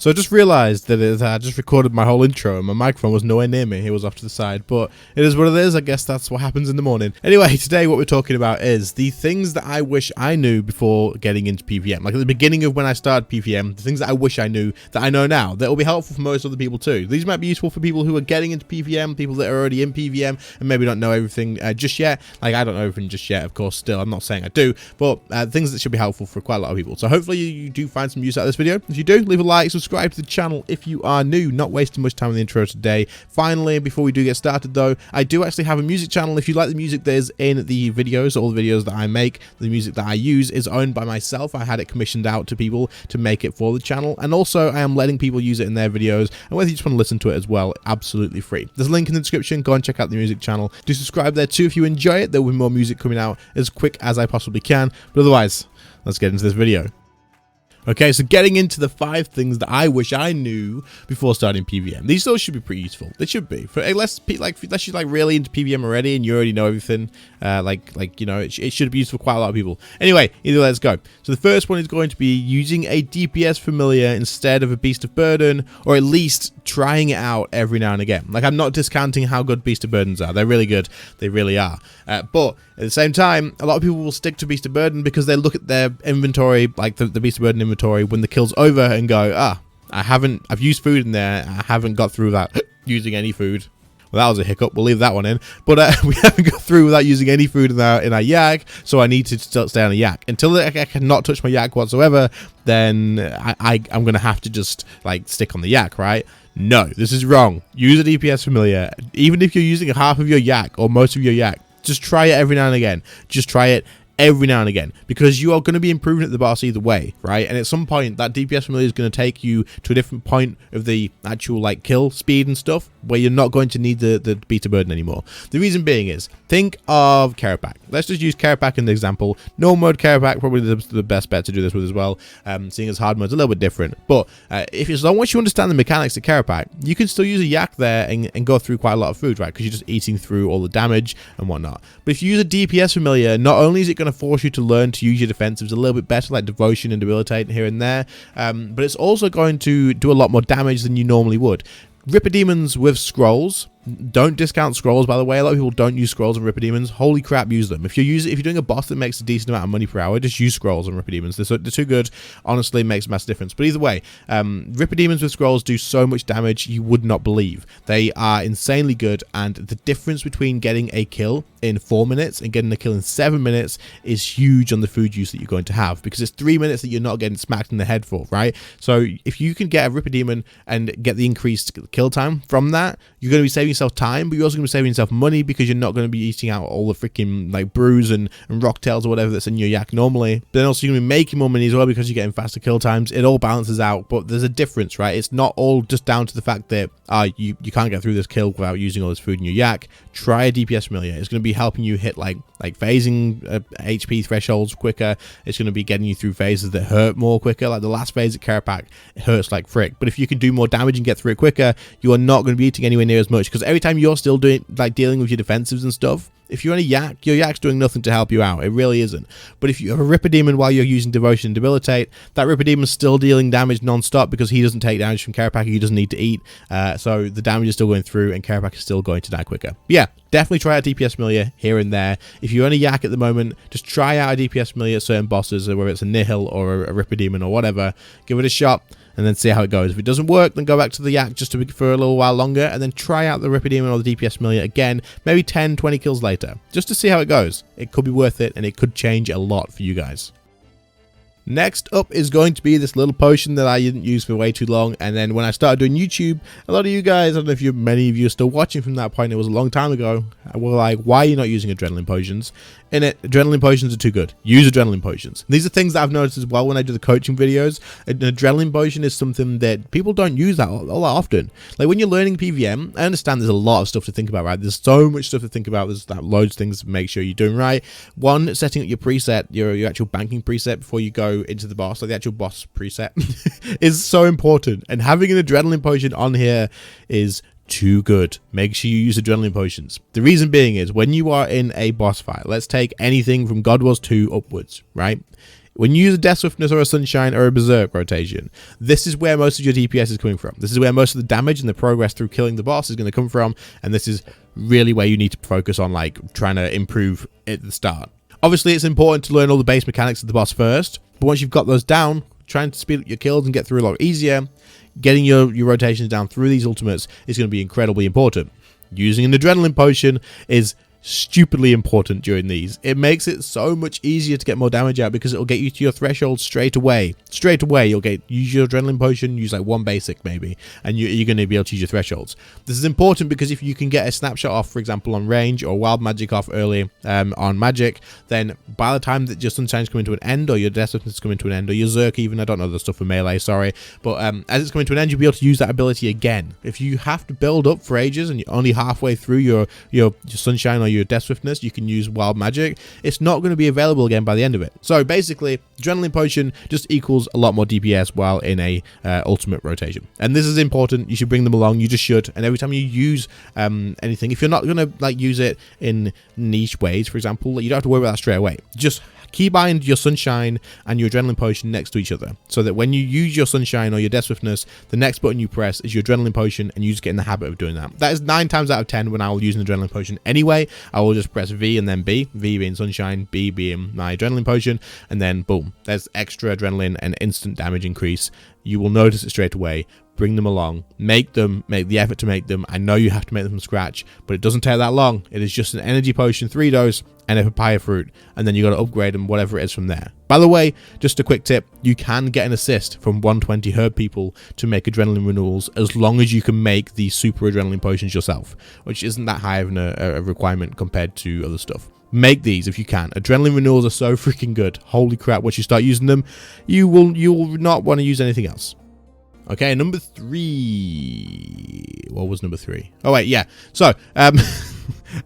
So I just realised that I just recorded my whole intro and my microphone was nowhere near me. It was off to the side, but it is what it is. I guess that's what happens in the morning. Anyway, today what we're talking about is the things that I wish I knew before getting into PVM. Like at the beginning of when I started PVM, the things that I wish I knew that I know now that will be helpful for most other people too. These might be useful for people who are getting into PVM, people that are already in PVM and maybe don't know everything just yet. Like I don't know everything just yet, of course, still. I'm not saying I do, but things that should be helpful for quite a lot of people. So hopefully you do find some use out of this video. If you do, leave a like, subscribe to the channel if you are new. Not wasting much time in the intro today. Finally, before we do get started though, I do actually have a music channel. If you like the music that is in the videos, all the videos that I make, the music that I use is owned by myself. I had it commissioned out to people to make it for the channel, and also I am letting people use it in their videos, and whether you just want to listen to it as well, absolutely free. There's a link in the description. Go and check out the music channel. Do subscribe there too if you enjoy it. There will be more music coming out as quick as I possibly can, but otherwise, let's get into this video. Okay, so getting into the 5 things that I wish I knew before starting PVM. These all should be pretty useful. They should be. For unless you're like really into PVM already and you already know everything, you know, it should be useful for quite a lot of people. Anyway, either let's go. So the first one is going to be using a DPS Familiar instead of a Beast of Burden, or at least trying it out every now and again. Like, I'm not discounting how good Beast of Burdens are. They're really good. They really are. But at the same time, a lot of people will stick to Beast of Burden because they look at their inventory, like the Beast of Burden inventory, when the kill's over and go, I've used food in there. I haven't got through that using any food. Well, that was a hiccup. We'll leave that one in. But we haven't got through without using any food in our yak, so I need to still stay on a yak. Until I cannot touch my yak whatsoever, then I'm going to have to just, like, stick on the yak, right? No, this is wrong. Use a DPS Familiar. Even if you're using half of your yak or most of your yak, just try it every now and again. Just try it every now and again, because you are going to be improving at the boss either way, right? And at some point that DPS Familiar is going to take you to a different point of the actual like kill speed and stuff, where you're not going to need the Beast of Burden anymore. The reason being is, think of Karapak. Let's just use Karapak in the example. Normal mode Karapak, probably the best bet to do this with as well, seeing as hard mode's a little bit different. But as long as you understand the mechanics of Karapak, you can still use a yak there and go through quite a lot of food, right? Because you're just eating through all the damage and whatnot. But if you use a DPS Familiar, not only is it going to force you to learn to use your defensives a little bit better, like Devotion and Debilitate here and there, but it's also going to do a lot more damage than you normally would. Ripper Demons with scrolls. Don't discount scrolls, by the way. A lot of people don't use scrolls and Ripper Demons. Holy crap, use them. If you're doing a boss that makes a decent amount of money per hour, just use scrolls and Ripper Demons. They're too good. Honestly, it makes a massive difference. But either way, Ripper Demons with scrolls do so much damage you would not believe. They are insanely good, and the difference between getting a kill in 4 minutes and getting a kill in 7 minutes is huge on the food use that you're going to have, because it's 3 minutes that you're not getting smacked in the head for, right? So if you can get a Ripper Demon and get the increased kill time from that, you're going to be saving yourself time, but you're also going to be saving yourself money, because you're not going to be eating out all the freaking like brews and rock tails or whatever that's in your yak normally. But then also you're going to be making more money as well, because you're getting faster kill times. It all balances out, but there's a difference, right? It's not all just down to the fact that you can't get through this kill without using all this food in your yak. Try a DPS Familiar. It's going to be helping you hit like phasing HP thresholds quicker. It's going to be getting you through phases that hurt more quicker. Like the last phase at Karapak, it hurts like frick. But if you can do more damage and get through it quicker, you are not going to be eating anywhere near as much, because every time you're still doing like dealing with your defensives and stuff, if you're on a yak, your yak's doing nothing to help you out. It really isn't. But if you have a Ripper Demon while you're using Devotion and Debilitate, that Ripper Demon's still dealing damage non-stop, because he doesn't take damage from Karapak. He doesn't need to eat. So the damage is still going through, and Karapak is still going to die quicker. But yeah, definitely try out DPS Familiar here and there. If you're on a yak at the moment, just try out a DPS Familiar at certain bosses, whether it's a Nihil or a Ripper Demon or whatever. Give it a shot and then see how it goes. If it doesn't work, then go back to the yak just for a little while longer, and then try out the Ripper Demon or the DPS Familiar again, maybe 10-20 kills later, just to see how it goes. It could be worth it, and it could change a lot for you guys. Next up is going to be this little potion that I didn't use for way too long, and then when I started doing YouTube, a lot of you guys, I don't know if many of you are still watching from that point, it was a long time ago, were like, why are you not using adrenaline potions? Init, adrenaline potions are too good. Use adrenaline potions. These are things that I've noticed as well when I do the coaching videos. An adrenaline potion is something that people don't use that all that often. Like when you're learning PVM, I understand there's a lot of stuff to think about, right? There's so much stuff to think about. There's loads of things to make sure you're doing right. One, setting up your preset, your actual banking preset before you go into the boss, like the actual boss preset, is so important. And having an adrenaline potion on here is too good. Make sure you use adrenaline potions. The reason being is when you are in a boss fight, let's take anything from God Wars 2 upwards, right? When you use a Death Swiftness or a Sunshine or a Berserk rotation, this is where most of your DPS is coming from. This is where most of the damage and the progress through killing the boss is going to come from, and this is really where you need to focus on like trying to improve at the start. Obviously, it's important to learn all the base mechanics of the boss first, but once you've got those down, trying to speed up your kills and get through a lot easier, getting your rotations down through these ultimates is going to be incredibly important. Using an adrenaline potion is stupidly important during these. It makes it so much easier to get more damage out because it'll get you to your threshold straight away. Straight away, you'll use your adrenaline potion, use like one basic maybe, and you're going to be able to use your thresholds. This is important because if you can get a snapshot off, for example, on range or wild magic off early on magic, then by the time that your Sunshine's coming to an end, or your Death Swiftness is coming to an end, or your Zerk even, I don't know the stuff for melee, sorry, but as it's coming to an end, you'll be able to use that ability again. If you have to build up for ages and you're only halfway through your Sunshine or your Death Swiftness, you can use wild magic. It's not going to be available again by the end of it. So basically, adrenaline potion just equals a lot more DPS while in a ultimate rotation, and this is important. You should bring them along. You just should. And every time you use anything, if you're not going to like use it in niche ways, for example, you don't have to worry about that straight away. Just keybind your Sunshine and your adrenaline potion next to each other, so that when you use your Sunshine or your Death Swiftness, the next button you press is your adrenaline potion, and you just get in the habit of doing that. That is 9 times out of 10 when I will use an adrenaline potion anyway. I will just press V and then B, V being Sunshine, B being my adrenaline potion, and then boom, there's extra adrenaline and instant damage increase. You will notice it straight away. Bring them along, make the effort to make them. I know you have to make them from scratch, but it doesn't take that long. It is just an energy potion, 3 dose, and a papaya fruit, and then you got to upgrade them, whatever it is from there. By the way, just a quick tip, you can get an assist from 120 herb people to make adrenaline renewals, as long as you can make the super adrenaline potions yourself, which isn't that high of a requirement compared to other stuff. Make these if you can. Adrenaline renewals are so freaking good. Holy crap, once you start using them, you will not want to use anything else. Okay, number 3. What was number 3? Oh, wait, yeah. So,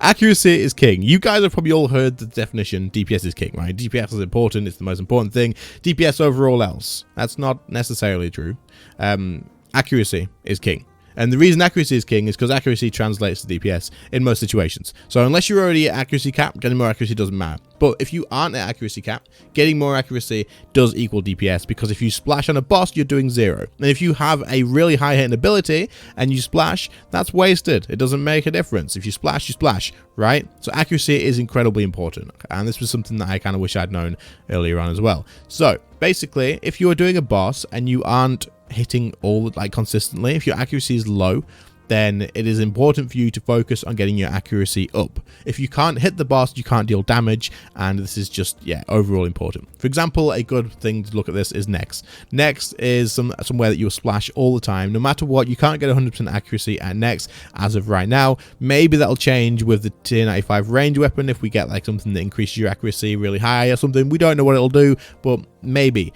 accuracy is king. You guys have probably all heard the definition, DPS is king, right? DPS is important. It's the most important thing. DPS over all else. That's not necessarily true. Accuracy is king. And the reason accuracy is king is because accuracy translates to DPS in most situations. So unless you're already at accuracy cap, getting more accuracy doesn't matter. But if you aren't at accuracy cap, getting more accuracy does equal DPS, because if you splash on a boss, you're doing 0. And if you have a really high hitting ability and you splash, that's wasted. It doesn't make a difference. If you splash, right? So accuracy is incredibly important. And this was something that I kind of wish I'd known earlier on as well. So basically, if you're doing a boss and you aren't hitting all like consistently, if your accuracy is low, then it is important for you to focus on getting your accuracy up. If you can't hit the boss, you can't deal damage, and this is just, yeah, overall important. For example, a good thing to look at this is Next. Next is somewhere that you'll splash all the time. No matter what, you can't get 100% accuracy at Next as of right now. Maybe that'll change with the tier 95 range weapon if we get like something that increases your accuracy really high or something. We don't know what it'll do, but maybe.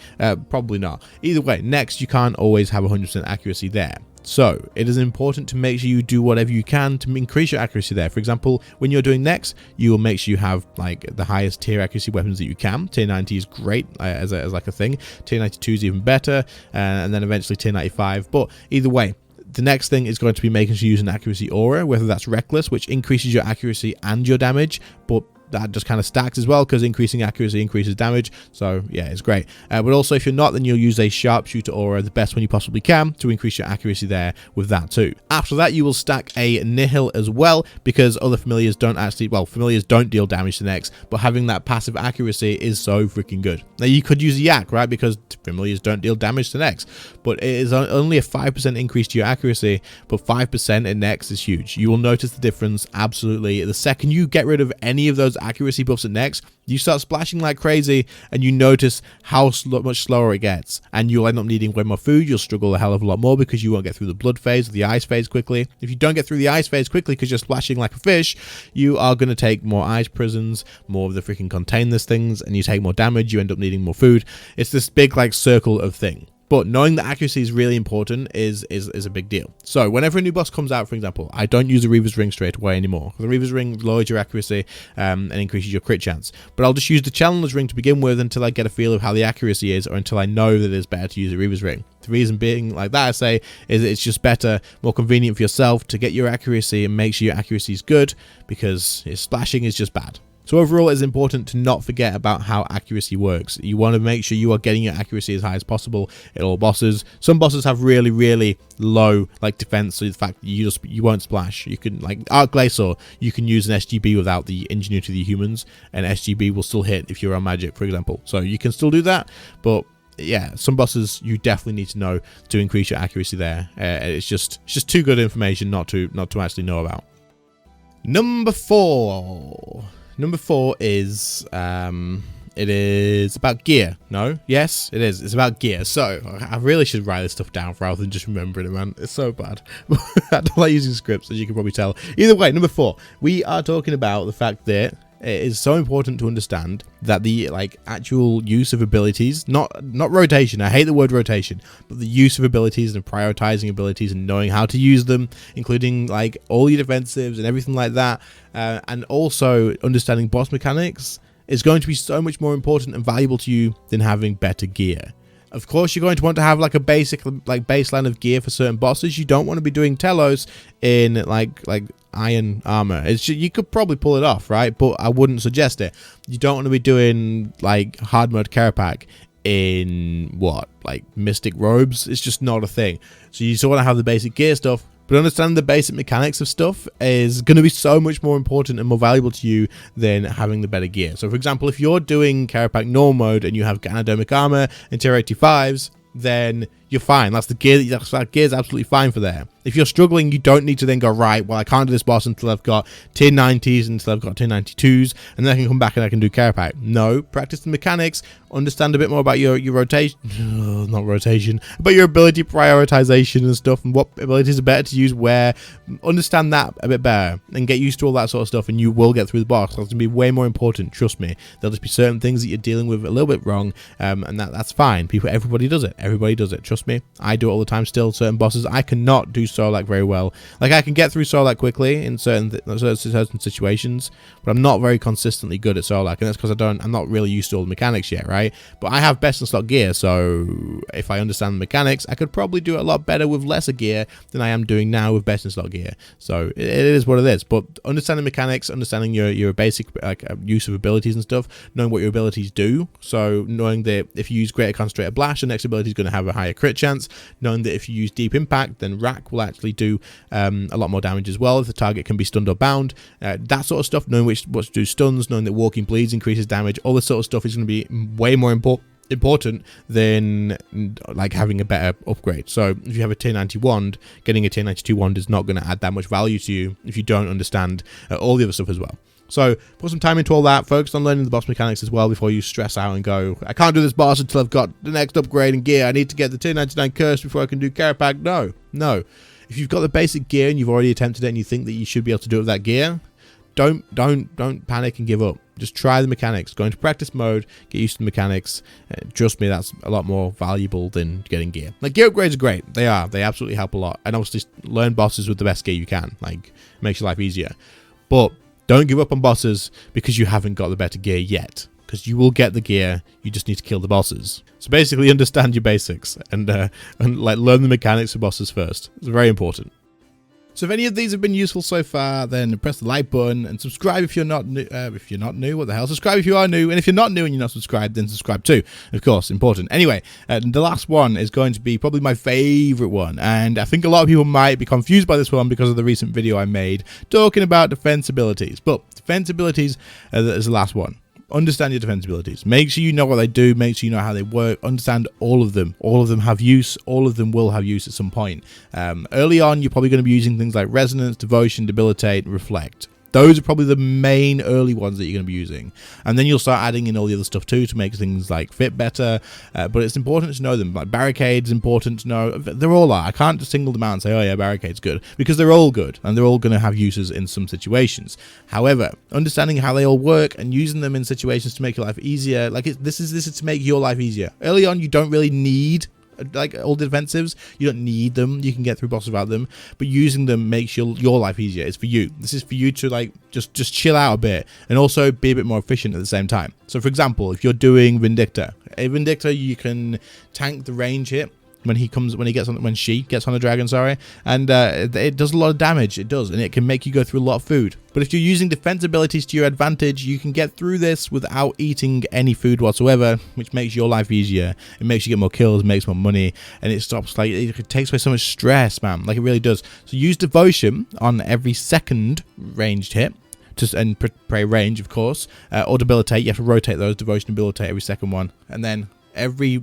Probably not. Either way, Next, you can't always have 100% accuracy there. So it is important to make sure you do whatever you can to increase your accuracy there. For example, when you're doing Next, you will make sure you have like the highest tier accuracy weapons that you can. Tier 90 is great as like a thing. Tier 92 is even better, and then eventually tier 95. But either way, the next thing is going to be making sure you use an accuracy aura, whether that's Reckless, which increases your accuracy and your damage, but that just kind of stacks as well, because increasing accuracy increases damage. So yeah, it's great. But also, if you're not, then you'll use a sharpshooter aura, the best one you possibly can, to increase your accuracy there with that too. After that, you will stack a nihil as well, because other familiars don't actually, well, familiars don't deal damage to Next, but having that passive accuracy is so freaking good. Now you could use a yak, right, because familiars don't deal damage to Next, but it is only a 5% increase to your accuracy, but 5% in Next is huge. You will notice the difference absolutely. The second you get rid of any of those accuracy buffs at Next, you start splashing like crazy, and you notice how much slower it gets, and you'll end up needing way more food. You'll struggle a hell of a lot more because you won't get through the blood phase or the ice phase quickly. If you don't get through the ice phase quickly because you're splashing like a fish, you are going to take more ice prisons, more of the freaking containers things, and you take more damage. You end up needing more food. It's this big like circle of thing. But knowing that accuracy is really important is a big deal. So whenever a new boss comes out, for example, I don't use the Reaver's Ring straight away anymore. The Reaver's Ring lowers your accuracy and increases your crit chance. But I'll just use the Challenger's Ring to begin with until I get a feel of how the accuracy is, or until I know that it's better to use the Reaver's Ring. The reason being like that, I say, is it's just better, more convenient for yourself to get your accuracy and make sure your accuracy is good, because splashing is just bad. So overall, it's important to not forget about how accuracy works. You want to make sure you are getting your accuracy as high as possible in all bosses. Some bosses have really low like defense, so the fact that you won't splash. You can, like Arc Glacier, you can use an SGB without the ingenuity of the humans, and SGB will still hit if you're on magic, for example. So you can still do that, but yeah, some bosses you definitely need to know to increase your accuracy there. It's just too good information not to actually know about. Number 4 is it is about gear. No? Yes, it is. It's about gear. So I really should write this stuff down rather than just remembering it, man. It's so bad. I don't like using scripts, as you can probably tell. Either way, number 4, we are talking about the fact that it is so important to understand that the actual use of abilities, not rotation, I hate the word rotation, but the use of abilities and prioritizing abilities and knowing how to use them, including like all your defensives and everything like that, and also understanding boss mechanics is going to be so much more important and valuable to you than having better gear. Of course, you're going to want to have like a basic baseline of gear for certain bosses. You don't want to be doing Telos in like iron armor. You could probably pull it off, right? But I wouldn't suggest it. You don't want to be doing like hard mode Carapac in mystic robes. It's just not a thing. So you still want to have the basic gear stuff. But understanding the basic mechanics of stuff is going to be so much more important and more valuable to you than having the better gear. So, for example, if you're doing Carapac normal mode and you have Ganodermic armor and tier 85s, then you're fine. That's the gear. That gear's absolutely fine for there. If you're struggling, you don't need to then go, right, well, I can't do this boss until I've got tier 90s, until I've got tier 92s, and then I can come back and I can do Carapac. No, practice the mechanics, understand a bit more about your rotation, not rotation, but your ability prioritization and stuff, and what abilities are better to use where. Understand that a bit better, and get used to all that sort of stuff, and you will get through the boss. That's going to be way more important, trust me. There'll just be certain things that you're dealing with a little bit wrong, and that's fine. Everybody does it. Everybody does it. Trust me. I do it all the time still. Certain bosses, I cannot do Sorlak very well. Like, I can get through Sorlak quickly in certain situations, but I'm not very consistently good at Sorlak, and that's because I'm not really used to all the mechanics yet, right? But I have best in slot gear, so if I understand the mechanics, I could probably do it a lot better with lesser gear than I am doing now with best in slot gear. So it is what it is. But understanding mechanics, understanding your basic use of abilities and stuff, knowing what your abilities do. So knowing that if you use Greater Concentrated Blast, your next ability is going to have a higher crit chance. Knowing that if you use Deep Impact, then Rack will actually do a lot more damage as well if the target can be stunned or bound. That sort of stuff, knowing what to do stuns, knowing that Walking Bleeds increases damage, all this sort of stuff is going to be way more important than like having a better upgrade. So if you have a tier 90 wand, getting a tier 92 wand is not going to add that much value to you if you don't understand all the other stuff as well. So put some time into all that, focus on learning the boss mechanics as well before you stress out and go, I can't do this boss until I've got the next upgrade in gear. I need to get the tier 99 curse before I can do Carapac. No. If you've got the basic gear and you've already attempted it and you think that you should be able to do it with that gear, don't panic and give up. Just try the mechanics. Go into practice mode, get used to the mechanics. Trust me, that's a lot more valuable than getting gear. Like, gear upgrades are great. They are. They absolutely help a lot. And obviously, learn bosses with the best gear you can. Like, it makes your life easier. But don't give up on bosses because you haven't got the better gear yet. Because you will get the gear. You just need to kill the bosses. So basically, understand your basics and like learn the mechanics of bosses first. It's very important. So if any of these have been useful so far, then press the like button and subscribe if you're not new. What the hell? Subscribe if you are new, and if you're not new and you're not subscribed, then subscribe too. Of course, important. Anyway, the last one is going to be probably my favorite one, and I think a lot of people might be confused by this one because of the recent video I made talking about defense abilities. But defense abilities is the last one. Understand your defense abilities. Make sure you know what they do. Make sure you know how they work. Understand all of them. All of them have use. All of them will have use at some point. Early on, you're probably going to be using things like Resonance, Devotion, Debilitate, and Reflect. Those are probably the main early ones that you're going to be using. And then you'll start adding in all the other stuff too to make things like fit better. But it's important to know them. Like Barricade's important to know. They're all are. I can't just single them out and say, oh yeah, Barricade's good. Because they're all good. And they're all going to have uses in some situations. However, understanding how they all work and using them in situations to make your life easier. Like this is to make your life easier. Early on, you don't really need like all the defensives. You don't need them. You can get through bosses without them, but using them makes your life easier. It's for you. This is for you to like just chill out a bit and also be a bit more efficient at the same time. So for example, if you're doing Vindicta, you can tank the range hit when she gets on a dragon, sorry, and it does a lot of damage. It does, and it can make you go through a lot of food. But if you're using defense abilities to your advantage, you can get through this without eating any food whatsoever, which makes your life easier. It makes you get more kills, makes more money, and it stops, like, it takes away so much stress, man. Like, it really does. So use devotion on every second ranged hit. And pray range, of course, or debilitate. You have to rotate those. Devotion, debilitate every second one, and then every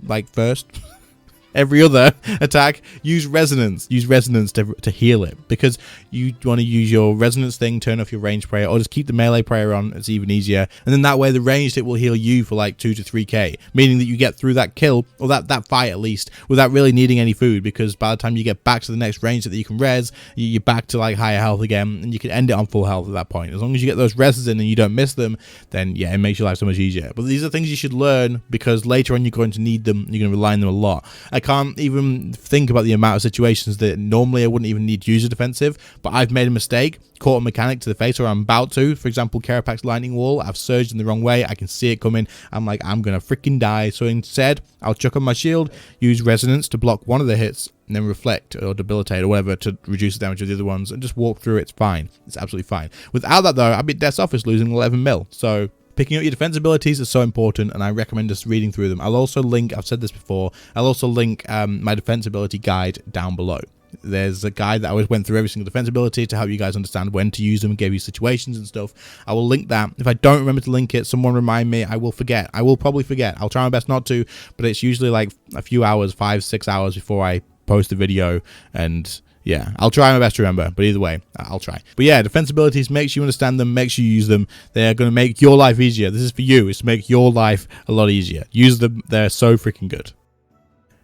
every other attack, use resonance. Use resonance to heal it, because you want to use your resonance thing, turn off your ranged prayer, or just keep the melee prayer on. It's even easier, and then that way the ranged hit will heal you for like 2 to 3k, meaning that you get through that kill, or that fight at least, without really needing any food, because by the time you get back to the next range that you can res, you're back to like higher health again, and you can end it on full health at that point. As long as you get those reses in and you don't miss them, then yeah, it makes your life so much easier. But these are things you should learn, because later on you're going to need them. You're going to rely on them a lot. I can't even think about the amount of situations that normally I wouldn't even need to use a defensive, but I've made a mistake, caught a mechanic to the face, or I'm about to. For example, Karapak's lightning wall, I've surged in the wrong way, I can see it coming, I'm like, I'm gonna freaking die. So instead, I'll chuck on my shield, use resonance to block one of the hits, and then reflect or debilitate or whatever to reduce the damage of the other ones, and just walk through it. It's fine. It's absolutely fine. Without that though, I'd be Death's Office losing 11 mil. So picking up your defense abilities is so important, and I recommend just reading through them. I'll also link, I've said this before, I'll also link my defense ability guide down below. There's a guide that I always went through every single defense ability to help you guys understand when to use them, gave you situations and stuff. I will link that. If I don't remember to link it, someone remind me. I will forget. I will probably forget. I'll try my best not to, but it's usually like a few hours, 5-6 hours before I post the video, and yeah, I'll try my best to remember, but either way, I'll try. But yeah, defense abilities, make sure you understand them, make sure you use them. They're going to make your life easier. This is for you. It's to make your life a lot easier. Use them. They're so freaking good.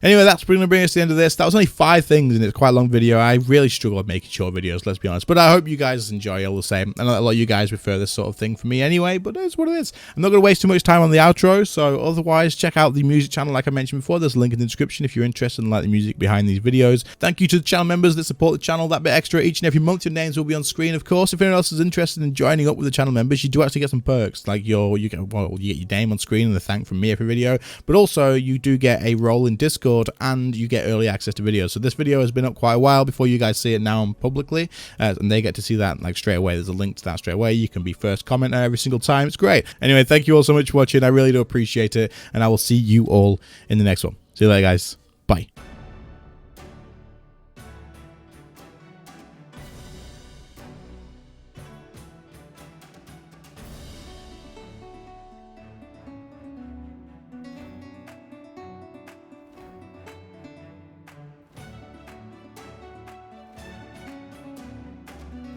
Anyway, that's going to bring us to the end of this. That was only 5 things, and it's quite a long video. I really struggle with making short videos, let's be honest. But I hope you guys enjoy all the same. I know a lot of you guys prefer this sort of thing for me anyway, but it's what it is. I'm not going to waste too much time on the outro, so otherwise, check out the music channel like I mentioned before. There's a link in the description if you're interested in like the music behind these videos. Thank you to the channel members that support the channel that bit extra each and every month. Your names will be on screen, of course. If anyone else is interested in joining up with the channel members, you do actually get some perks, like you get your name on screen and a thank from me every video, but also you do get a role in Discord, and you get early access to videos. So this video has been up quite a while before you guys see it now publicly, and they get to see that like straight away. There's a link to that straight away. You can be first commenter every single time. It's great. Anyway, thank you all so much for watching. I really do appreciate it, and I will see you all in the next one. See you later, guys. Bye.